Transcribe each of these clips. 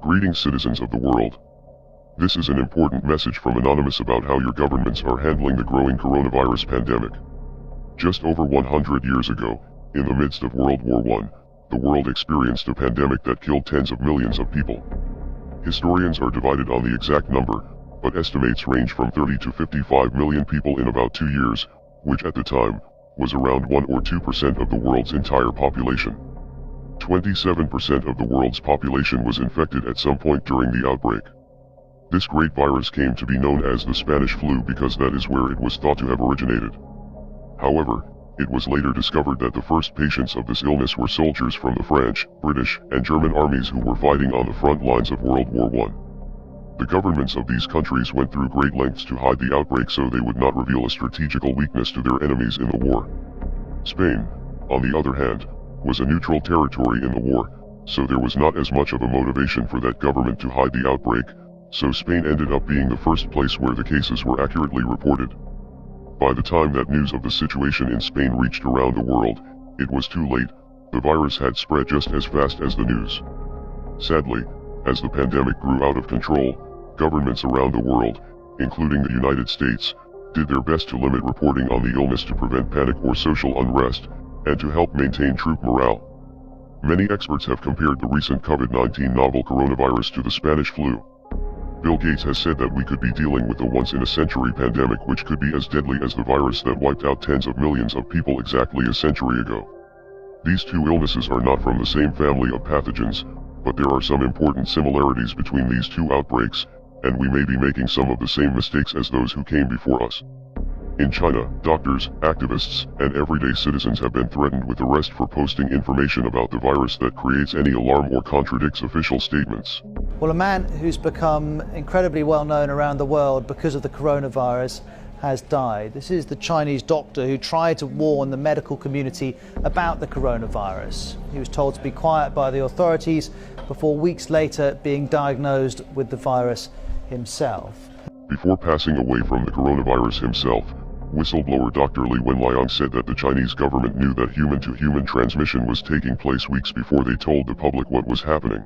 Greetings, citizens of the world. This is an important message from Anonymous about how your governments are handling the growing coronavirus pandemic. Just over 100 years ago, in the midst of World War I, the world experienced a pandemic that killed tens of millions of people. Historians are divided on the exact number, but estimates range from 30 to 55 million people in about 2 years, which at the time was around 1 or 2% of the world's entire population. 27% of the world's population was infected at some point during the outbreak. This great virus came to be known as the Spanish flu because that is where it was thought to have originated. However, it was later discovered that the first patients of this illness were soldiers from the French, British, and German armies who were fighting on the front lines of World War I. The governments of these countries went through great lengths to hide the outbreak so they would not reveal a strategical weakness to their enemies in the war. Spain, on the other hand, was a neutral territory in the war, so there was not as much of a motivation for that government to hide the outbreak, so Spain ended up being the first place where the cases were accurately reported. By the time that news of the situation in Spain reached around the world, it was too late. The virus had spread just as fast as the news. Sadly, as the pandemic grew out of control, governments around the world, including the United States, did their best to limit reporting on the illness to prevent panic or social unrest, and to help maintain troop morale. Many experts have compared the recent COVID-19 novel coronavirus to the Spanish flu. Bill Gates has said that we could be dealing with a once-in-a-century pandemic which could be as deadly as the virus that wiped out tens of millions of people exactly a century ago. These two illnesses are not from the same family of pathogens, but there are some important similarities between these two outbreaks, and we may be making some of the same mistakes as those who came before us. In China, doctors, activists, and everyday citizens have been threatened with arrest for posting information about the virus that creates any alarm or contradicts official statements. Well, a man who's become incredibly well known around the world because of the coronavirus has died. This is the Chinese doctor who tried to warn the medical community about the coronavirus. He was told to be quiet by the authorities before weeks later being diagnosed with the virus himself. Before passing away from the coronavirus himself, whistleblower Dr. Li Wenliang said that the Chinese government knew that human-to-human transmission was taking place weeks before they told the public what was happening.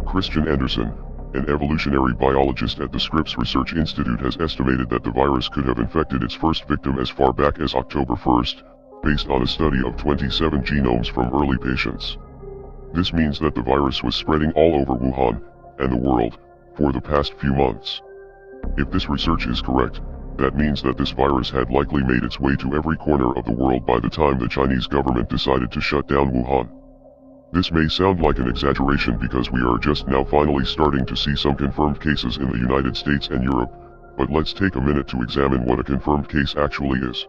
Christian Anderson, an evolutionary biologist at the Scripps Research Institute, has estimated that the virus could have infected its first victim as far back as October 1st, based on a study of 27 genomes from early patients. This means that the virus was spreading all over Wuhan, and the world, for the past few months. If this research is correct, that means that this virus had likely made its way to every corner of the world by the time the Chinese government decided to shut down Wuhan. This may sound like an exaggeration because we are just now finally starting to see some confirmed cases in the United States and Europe, but let's take a minute to examine what a confirmed case actually is.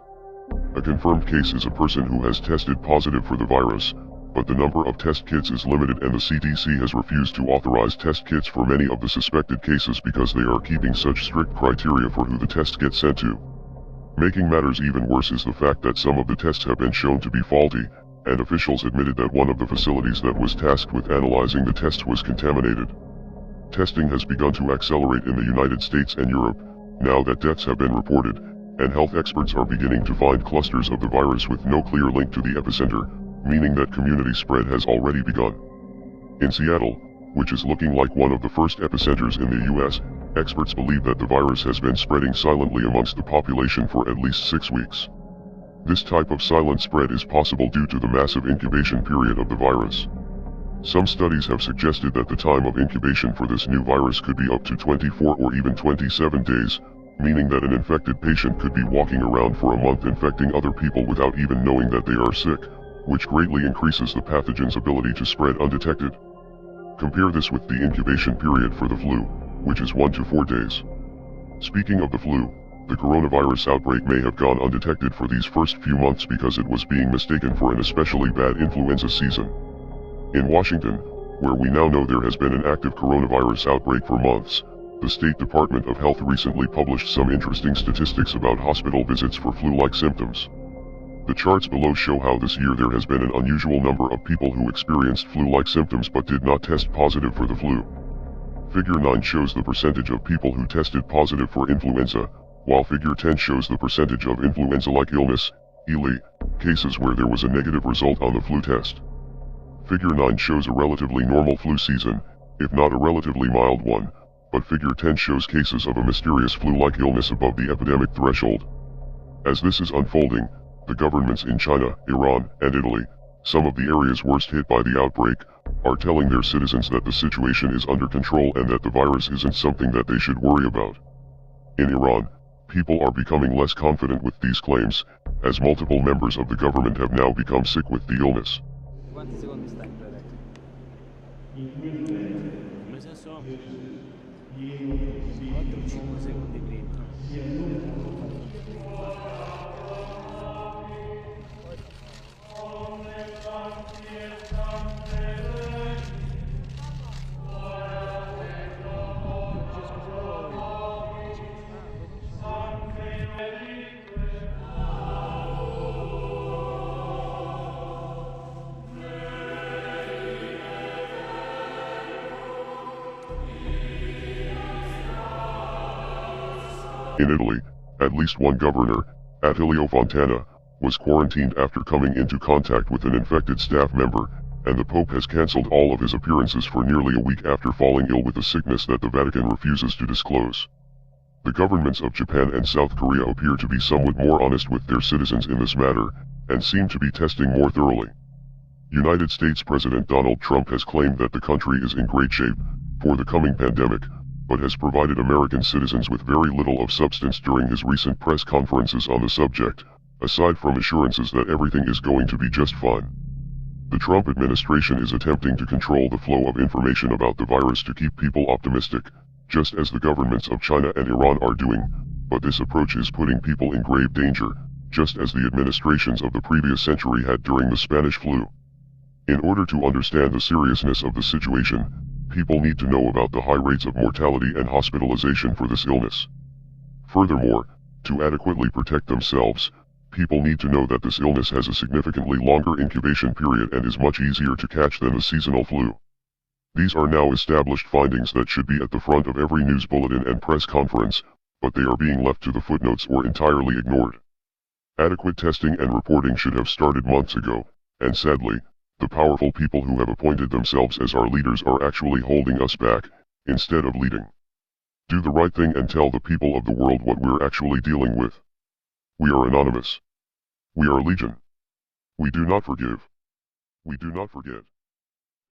A confirmed case is a person who has tested positive for the virus, but the number of test kits is limited and the CDC has refused to authorize test kits for many of the suspected cases because they are keeping such strict criteria for who the tests get sent to. Making matters even worse is the fact that some of the tests have been shown to be faulty, and officials admitted that one of the facilities that was tasked with analyzing the tests was contaminated. Testing has begun to accelerate in the United States and Europe, now that deaths have been reported, and health experts are beginning to find clusters of the virus with no clear link to the epicenter, meaning that community spread has already begun. In Seattle, which is looking like one of the first epicenters in the US, experts believe that the virus has been spreading silently amongst the population for at least 6 weeks. This type of silent spread is possible due to the massive incubation period of the virus. Some studies have suggested that the time of incubation for this new virus could be up to 24 or even 27 days, meaning that an infected patient could be walking around for a month infecting other people without even knowing that they are sick, which greatly increases the pathogen's ability to spread undetected. Compare this with the incubation period for the flu, which is 1 to 4 days. Speaking of the flu, the coronavirus outbreak may have gone undetected for these first few months because it was being mistaken for an especially bad influenza season. In Washington, where we now know there has been an active coronavirus outbreak for months, the State Department of Health recently published some interesting statistics about hospital visits for flu-like symptoms. The charts below show how this year there has been an unusual number of people who experienced flu-like symptoms but did not test positive for the flu. Figure 9 shows the percentage of people who tested positive for influenza, while Figure 10 shows the percentage of influenza-like illness, ELI, cases where there was a negative result on the flu test. Figure 9 shows a relatively normal flu season, if not a relatively mild one, but figure 10 shows cases of a mysterious flu-like illness above the epidemic threshold. As this is unfolding, the governments in China, Iran, and Italy, some of the areas worst hit by the outbreak, are telling their citizens that the situation is under control and that the virus isn't something that they should worry about. In Iran, people are becoming less confident with these claims, as multiple members of the government have now become sick with the illness. In Italy, at least one governor, Attilio Fontana, was quarantined after coming into contact with an infected staff member, and the Pope has cancelled all of his appearances for nearly a week after falling ill with a sickness that the Vatican refuses to disclose. The governments of Japan and South Korea appear to be somewhat more honest with their citizens in this matter, and seem to be testing more thoroughly. United States President Donald Trump has claimed that the country is in great shape for the coming pandemic, but has provided American citizens with very little of substance during his recent press conferences on the subject, aside from assurances that everything is going to be just fine. The Trump administration is attempting to control the flow of information about the virus to keep people optimistic, just as the governments of China and Iran are doing, but this approach is putting people in grave danger, just as the administrations of the previous century had during the Spanish flu. In order to understand the seriousness of the situation, people need to know about the high rates of mortality and hospitalization for this illness. Furthermore, to adequately protect themselves, people need to know that this illness has a significantly longer incubation period and is much easier to catch than the seasonal flu. These are now established findings that should be at the front of every news bulletin and press conference, but they are being left to the footnotes or entirely ignored. Adequate testing and reporting should have started months ago, and sadly, the powerful people who have appointed themselves as our leaders are actually holding us back, instead of leading. Do the right thing and tell the people of the world what we're actually dealing with. We are anonymous. We are legion. We do not forgive. We do not forget.